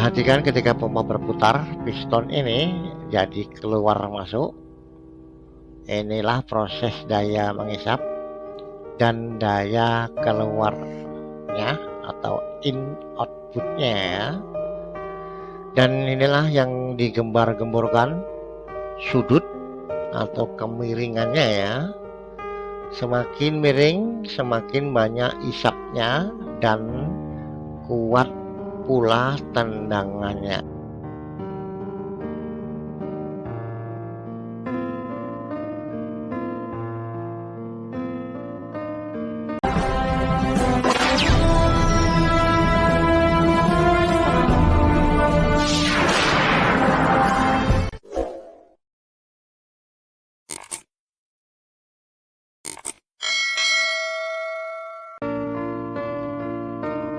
Perhatikan ketika pompa berputar, piston ini jadi keluar masuk. Inilah proses daya mengisap dan daya keluarnya atau in outputnya ya. Dan inilah yang digembar-gemborkan sudut atau kemiringannya ya. Semakin miring semakin banyak isapnya dan kuat pula tendangannya.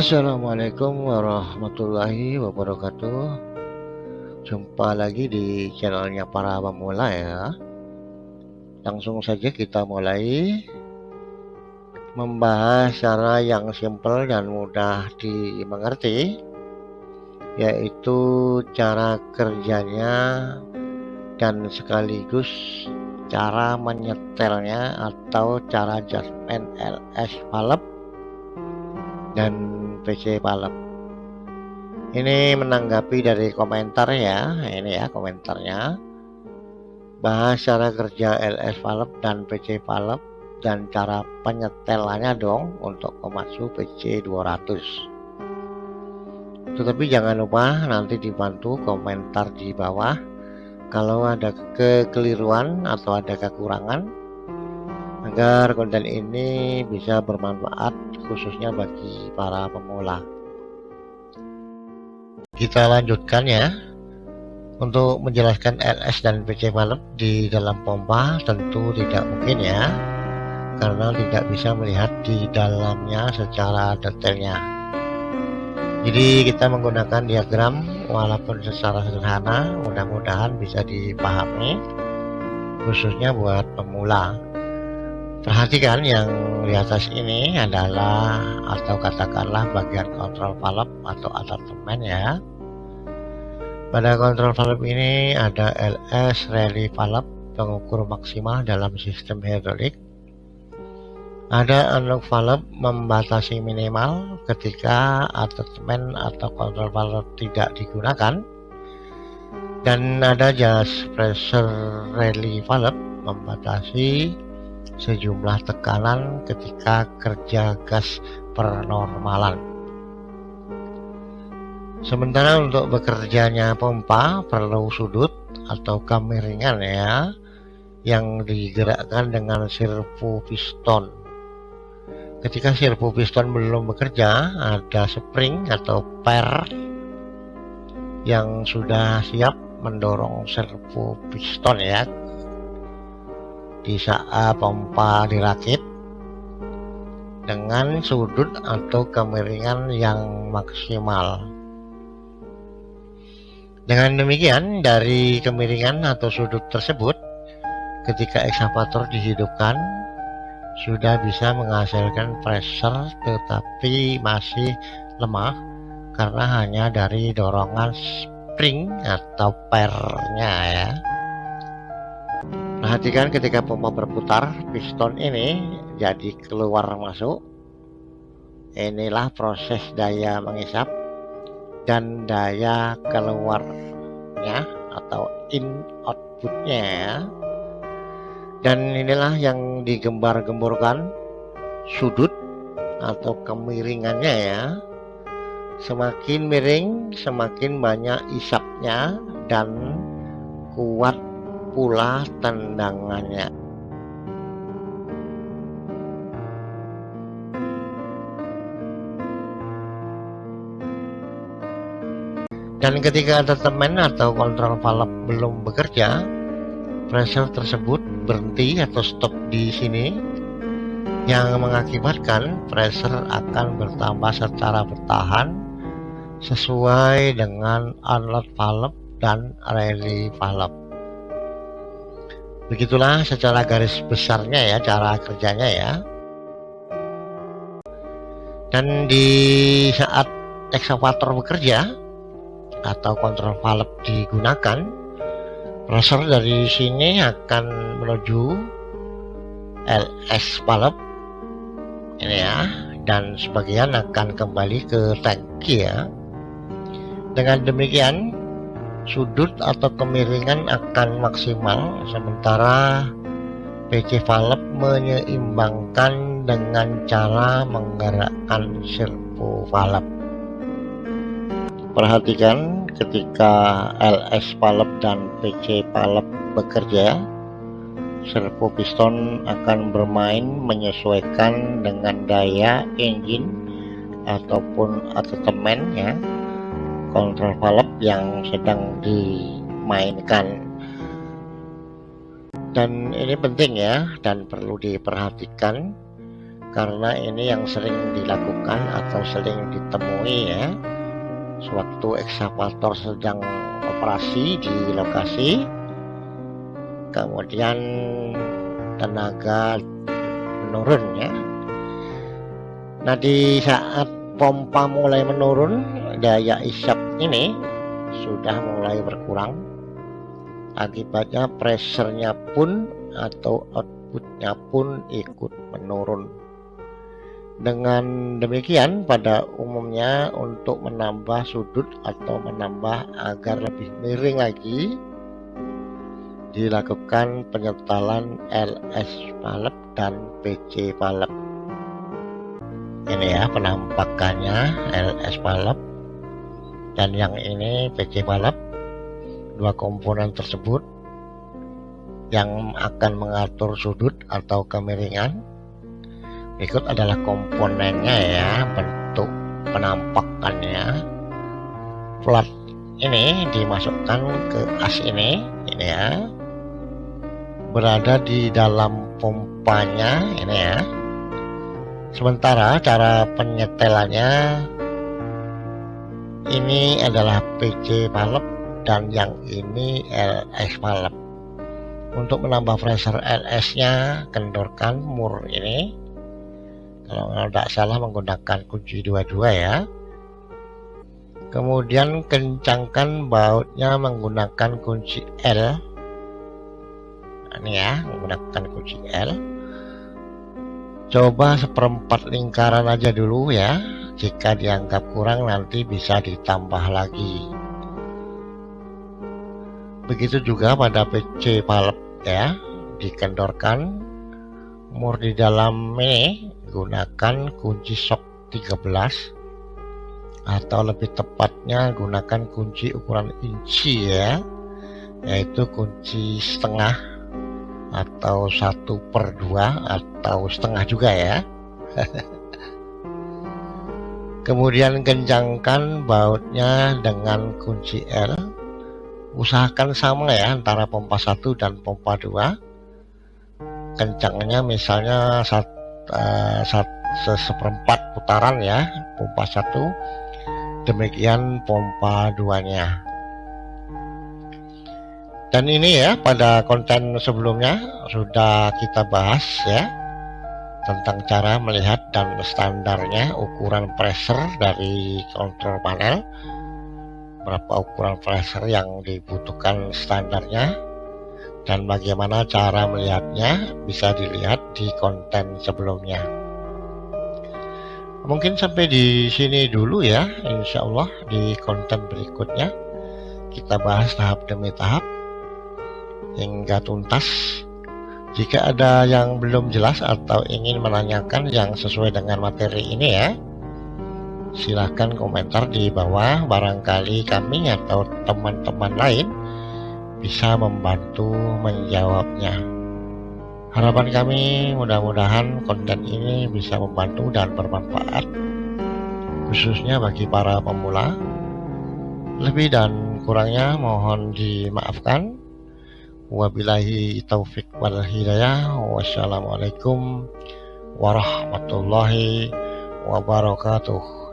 Assalamualaikum warahmatullahi wabarakatuh. Jumpa lagi di channelnya para pemula ya. Langsung saja kita mulai membahas cara yang simple dan mudah dimengerti, yaitu cara kerjanya dan sekaligus cara menyetelnya atau cara adjustment LS valve dan PC valve. Ini menanggapi dari komentar ya, ini ya komentarnya. Bahas cara kerja LS valve dan PC valve dan cara penyetelannya dong untuk Komatsu PC 200. Tetapi jangan lupa nanti dibantu komentar di bawah kalau ada kekeliruan atau ada kekurangan, agar konten ini bisa bermanfaat khususnya bagi para pemula. Kita lanjutkan ya. Untuk menjelaskan LS dan PC valve di dalam pompa tentu tidak mungkin ya, karena tidak bisa melihat di dalamnya secara detailnya. Jadi kita menggunakan diagram walaupun secara sederhana, mudah-mudahan bisa dipahami khususnya buat pemula. Perhatikan yang di atas ini adalah atau katakanlah bagian kontrol valve atau atasemen ya. Pada kontrol valve ini ada LS rally valve pengukur maksimal dalam sistem hidrolik. Ada unlock valve membatasi minimal ketika atasemen atau kontrol valve tidak digunakan. Dan ada just pressure rally valve membatasi sejumlah tekanan ketika kerja gas pernormalan. Sementara untuk bekerjanya pompa perlu sudut atau kemiringan ya, yang digerakkan dengan servo piston. Ketika servo piston belum bekerja, ada spring atau per yang sudah siap mendorong servo piston ya di saat pompa dirakit dengan sudut atau kemiringan yang maksimal. Dengan demikian, dari kemiringan atau sudut tersebut, ketika ekskavator dihidupkan, sudah bisa menghasilkan pressure tetapi masih lemah karena hanya dari dorongan spring atau pernya ya. Perhatikan ketika pompa berputar, piston ini jadi keluar masuk. Inilah proses daya mengisap dan daya keluarnya atau in outputnya ya. Dan inilah yang digembar-gemborkan sudut atau kemiringannya ya. Semakin miring semakin banyak isapnya dan kuat pula tendangannya. Dan ketika atasemen atau kontrol valve belum bekerja, pressure tersebut berhenti atau stop di sini, yang mengakibatkan pressure akan bertambah secara bertahan sesuai dengan unload valve dan rally valve. Begitulah secara garis besarnya ya cara kerjanya ya. Dan di saat ekskavator bekerja, atau kontrol valve digunakan, pressure dari sini akan menuju LS valve ini ya, dan sebagian akan kembali ke tangki ya. Dengan demikian sudut atau kemiringan akan maksimal, sementara PC valve menyeimbangkan dengan cara menggerakkan servo valve. Perhatikan ketika LS valve dan PC valve bekerja, servo piston akan bermain menyesuaikan dengan daya engine ataupun atatemen ya, kontrol valve yang sedang dimainkan. Dan ini penting ya, dan perlu diperhatikan karena ini yang sering dilakukan atau sering ditemui ya sewaktu ekskavator sedang operasi di lokasi, kemudian tenaga menurun ya. Nah, di saat pompa mulai menurun, daya isap ini sudah mulai berkurang, akibatnya pressure-nya pun atau output-nya pun ikut menurun. Dengan demikian pada umumnya untuk menambah sudut atau menambah agar lebih miring lagi, dilakukan penyetalan LS valve dan PC valve. Ini ya penampakannya LS valve dan yang ini PC valve. Dua komponen tersebut yang akan mengatur sudut atau kemiringan. Berikut adalah komponennya ya, bentuk penampakannya. Plat ini dimasukkan ke as ini ya, berada di dalam pompanya ini ya. Sementara cara penyetelannya, ini adalah PC valve dan yang ini LS valve. Untuk menambah pressure LS-nya, kendorkan mur ini. Kalau tidak salah menggunakan kunci 22 ya. Kemudian kencangkan bautnya menggunakan kunci L. Ini ya, menggunakan kunci L. Coba seperempat lingkaran aja dulu ya. Jika dianggap kurang nanti bisa ditambah lagi. Begitu juga pada PC valve ya, dikendorkan mur di dalam ini, gunakan kunci shock 13 atau lebih tepatnya gunakan kunci ukuran inci ya, yaitu kunci setengah atau 1/2 atau setengah juga ya. Kemudian kencangkan bautnya dengan kunci L. Usahakan sama ya antara pompa 1 dan pompa 2. Kencangnya misalnya seperempat putaran ya pompa 1, demikian pompa 2-nya. Dan ini ya, pada konten sebelumnya sudah kita bahas ya tentang cara melihat dan standarnya ukuran pressure dari kontrol panel, berapa ukuran pressure yang dibutuhkan standarnya, dan bagaimana cara melihatnya bisa dilihat di konten sebelumnya. Mungkin sampai di sini dulu ya, insya Allah di konten berikutnya kita bahas tahap demi tahap hingga tuntas. Jika ada yang belum jelas atau ingin menanyakan yang sesuai dengan materi ini ya, silahkan komentar di bawah, barangkali kami atau teman-teman lain bisa membantu menjawabnya. Harapan kami mudah-mudahan konten ini bisa membantu dan bermanfaat, khususnya bagi para pemula. Lebih dan kurangnya mohon dimaafkan. Wabillahi taufik wal hidayah. Wassalamualaikum warahmatullahi wabarakatuh.